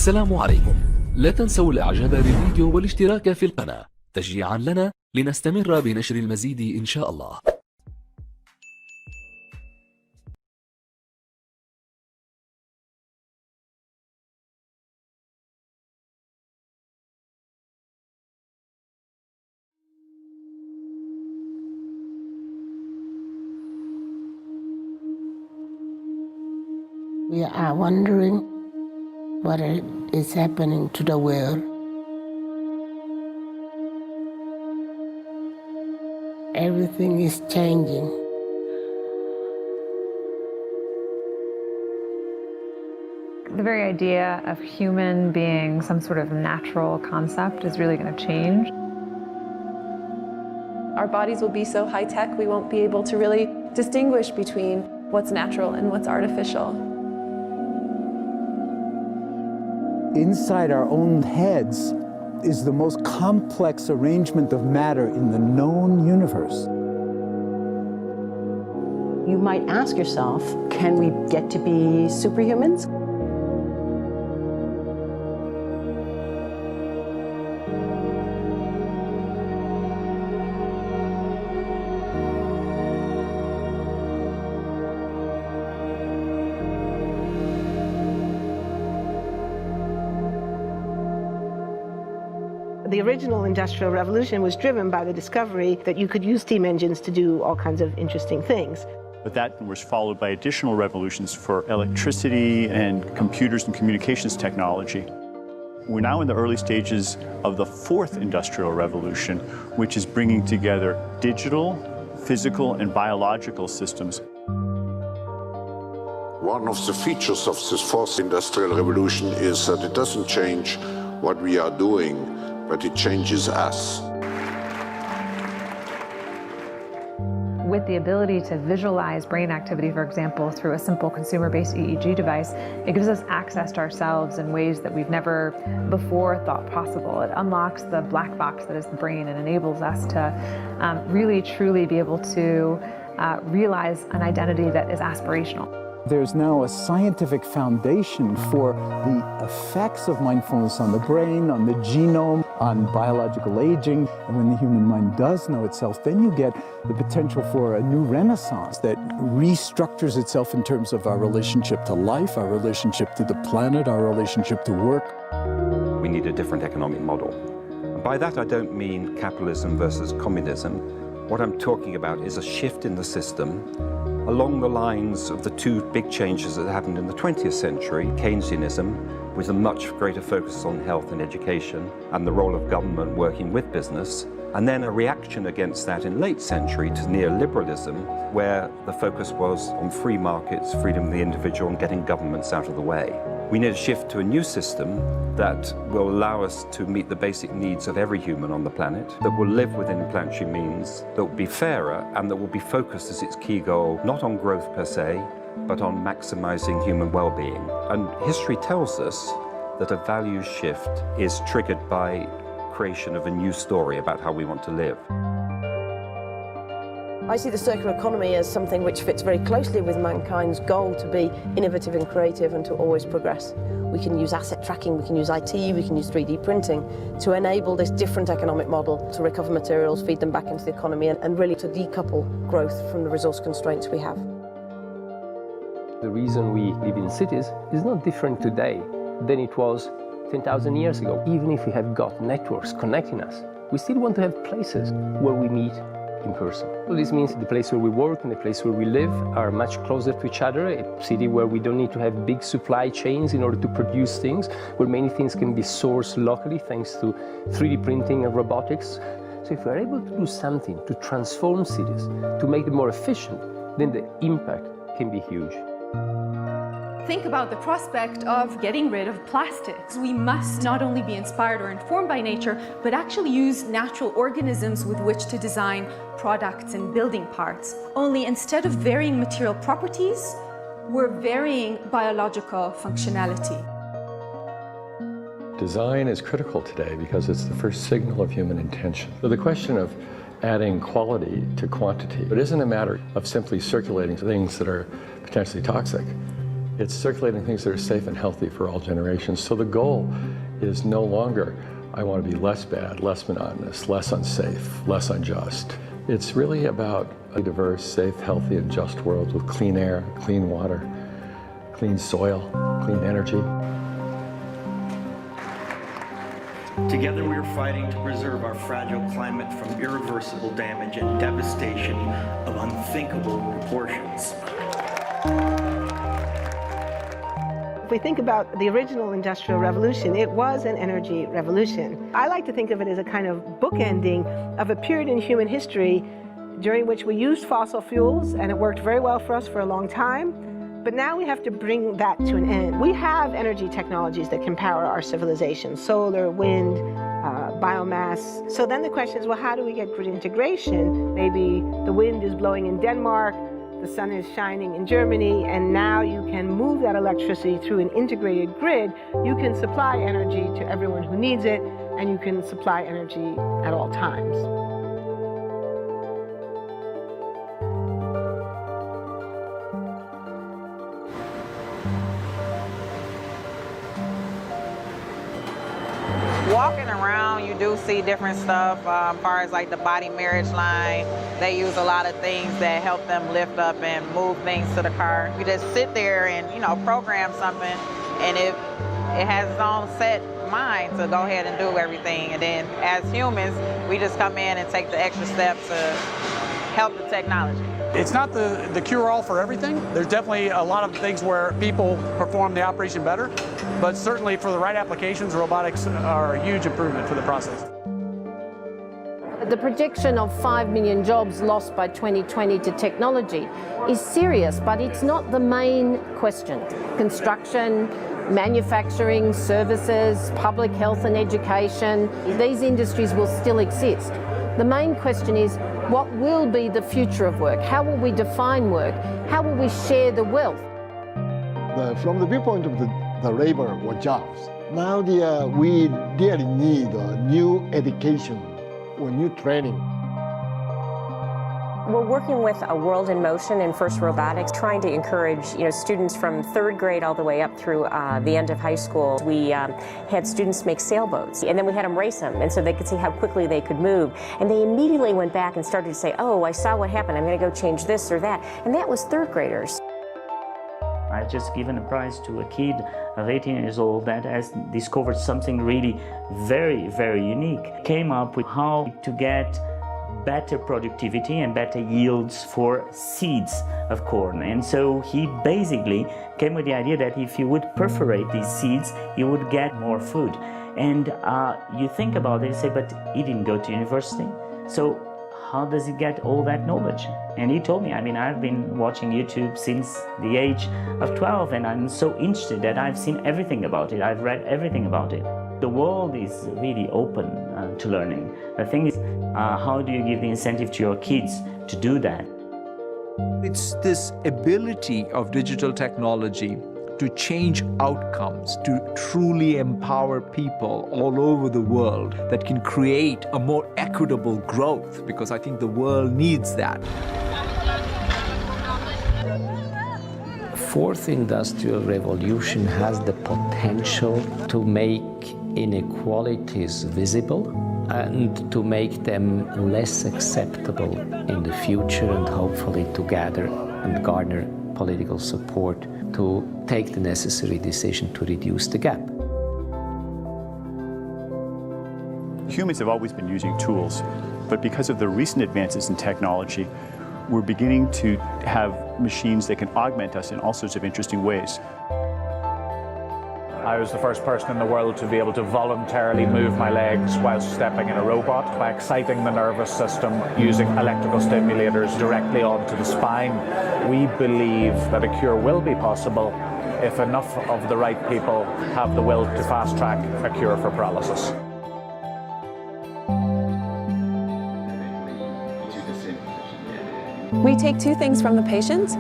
السلام عليكم. لا تنسوا الاعجاب بالفيديو والاشتراك في القناة تشجيعا لنا لنستمر بنشر المزيد إن شاء الله. We are wondering what is happening to the world. Everything is changing. The very idea of human being some sort of natural concept is really going to change. Our bodies will be so high-tech we won't be able to really distinguish between what's natural and what's artificial. Inside our own heads is the most complex arrangement of matter in the known universe. You might ask yourself, can we get to be superhumans? The original Industrial Revolution was driven by the discovery that you could use steam engines to do all kinds of interesting things. But that was followed by additional revolutions for electricity and computers and communications technology. We're now in the early stages of the fourth Industrial Revolution, which is bringing together digital, physical, and biological systems. One of the features of this fourth Industrial Revolution is that it doesn't change what we are doing, but it changes us. With the ability to visualize brain activity, for example, through a simple consumer-based EEG device, it gives us access to ourselves in ways that we've never before thought possible. It unlocks the black box that is the brain and enables us to really, truly be able to realize an identity that is aspirational. There's now a scientific foundation for the effects of mindfulness on the brain, on the genome, on biological aging. And when the human mind does know itself, then you get the potential for a new renaissance that restructures itself in terms of our relationship to life, our relationship to the planet, our relationship to work. We need a different economic model. And by that, I don't mean capitalism versus communism. What I'm talking about is a shift in the system along the lines of the two big changes that happened in the 20th century, Keynesianism, with a much greater focus on health and education and the role of government working with business, and then a reaction against that in late century to neoliberalism, where the focus was on free markets, freedom of the individual, and getting governments out of the way. We need a shift to a new system that will allow us to meet the basic needs of every human on the planet, that will live within planetary means, that will be fairer, and that will be focused as its key goal, not on growth per se, but on maximizing human well-being. And history tells us that a values shift is triggered by creation of a new story about how we want to live. I see the circular economy as something which fits very closely with mankind's goal to be innovative and creative and to always progress. We can use asset tracking, we can use IT, we can use 3D printing to enable this different economic model to recover materials, feed them back into the economy, and really to decouple growth from the resource constraints we have. The reason we live in cities is not different today than it was 10,000 years ago. Even if we have got networks connecting us, we still want to have places where we meet in person. So this means the place where we work and the place where we live are much closer to each other, a city where we don't need to have big supply chains in order to produce things, where many things can be sourced locally thanks to 3D printing and robotics. So if we're able to do something to transform cities, to make them more efficient, then the impact can be huge. Think about the prospect of getting rid of plastics. We must not only be inspired or informed by nature, but actually use natural organisms with which to design products and building parts. Only instead of varying material properties, we're varying biological functionality. Design is critical today because it's the first signal of human intention. So the question of adding quality to quantity, it isn't a matter of simply circulating things that are potentially toxic. It's circulating things that are safe and healthy for all generations. So the goal is no longer, I want to be less bad, less monotonous, less unsafe, less unjust. It's really about a diverse, safe, healthy, and just world with clean air, clean water, clean soil, clean energy. Together we are fighting to preserve our fragile climate from irreversible damage and devastation of unthinkable proportions. If we think about the original Industrial Revolution, it was an energy revolution. I like to think of it as a kind of bookending of a period in human history during which we used fossil fuels, and it worked very well for us for a long time. But now we have to bring that to an end. We have energy technologies that can power our civilization: solar, wind, biomass. So then the question is, well, how do we get grid integration? Maybe the wind is blowing in Denmark, the sun is shining in Germany, and now you can move that electricity through an integrated grid. You can supply energy to everyone who needs it, and you can supply energy at all times. Walking around, you do see different stuff as far as like the body marriage line. They use a lot of things that help them lift up and move things to the car. You just sit there and, program something, and it has its own set mind to go ahead and do everything. And then as humans, we just come in and take the extra step to help the technology. It's not the cure-all for everything. There's definitely a lot of things where people perform the operation better, but certainly for the right applications, robotics are a huge improvement for the process. The projection of 5 million jobs lost by 2020 to technology is serious, but it's not the main question. Construction, manufacturing, services, public health and education, these industries will still exist. The main question is, what will be the future of work? How will we define work? How will we share the wealth? From the viewpoint of the labor or jobs, now we really need new education or new training. We're working with a World in Motion in FIRST Robotics, trying to encourage students from 3rd grade all the way up through the end of high school. We had students make sailboats, and then we had them race them, and so they could see how quickly they could move. And they immediately went back and started to say, oh, I saw what happened, I'm going to go change this or that. And that was 3rd graders. I've just given a prize to a kid of 18 years old that has discovered something really very, very unique. Came up with how to get better productivity and better yields for seeds of corn. And so he basically came with the idea that if you would perforate these seeds, you would get more food. And you think about it and say, but he didn't go to university. So how does he get all that knowledge? And he told me, I've been watching YouTube since the age of 12, and I'm so interested that I've seen everything about it. I've read everything about it. The world is really open to learning. The thing is, how do you give the incentive to your kids to do that? It's this ability of digital technology to change outcomes, to truly empower people all over the world that can create a more equitable growth, because I think the world needs that. Fourth Industrial Revolution has the potential to make inequalities visible and to make them less acceptable in the future, and hopefully to gather and garner political support to take the necessary decision to reduce the gap. Humans have always been using tools, but because of the recent advances in technology, we're beginning to have machines that can augment us in all sorts of interesting ways. I was the first person in the world to be able to voluntarily move my legs while stepping in a robot by exciting the nervous system using electrical stimulators directly onto the spine. We believe that a cure will be possible if enough of the right people have the will to fast-track a cure for paralysis. We take two things from the patient.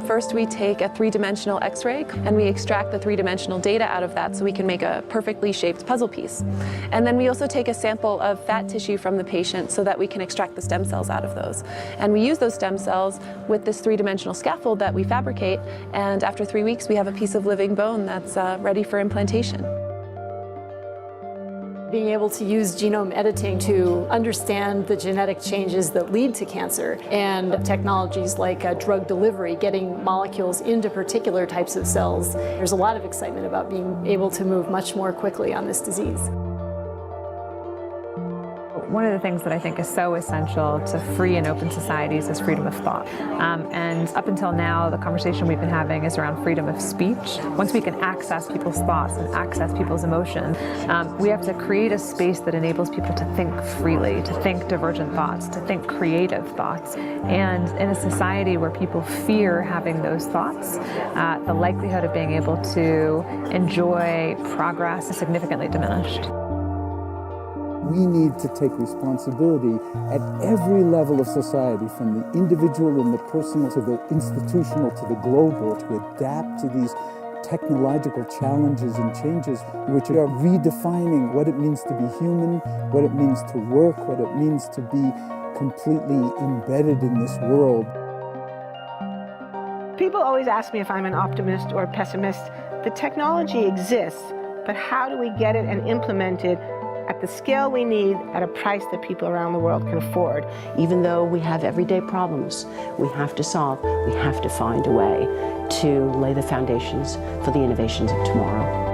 First, we take a three-dimensional X-ray and we extract the three-dimensional data out of that so we can make a perfectly shaped puzzle piece. And then we also take a sample of fat tissue from the patient so that we can extract the stem cells out of those. And we use those stem cells with this three-dimensional scaffold that we fabricate, and after 3 weeks we have a piece of living bone that's ready for implantation. Being able to use genome editing to understand the genetic changes that lead to cancer, and technologies like drug delivery, getting molecules into particular types of cells. There's a lot of excitement about being able to move much more quickly on this disease. One of the things that I think is so essential to free and open societies is freedom of thought. And up until now, the conversation we've been having is around freedom of speech. Once we can access people's thoughts and access people's emotions, we have to create a space that enables people to think freely, to think divergent thoughts, to think creative thoughts. And in a society where people fear having those thoughts, the likelihood of being able to enjoy progress is significantly diminished. We need to take responsibility at every level of society, from the individual and the personal to the institutional to the global, to adapt to these technological challenges and changes which are redefining what it means to be human, what it means to work, what it means to be completely embedded in this world. People always ask me if I'm an optimist or a pessimist. The technology exists, but how do we get it and implement it at the scale we need at a price that people around the world can afford? Even though we have everyday problems we have to solve, we have to find a way to lay the foundations for the innovations of tomorrow.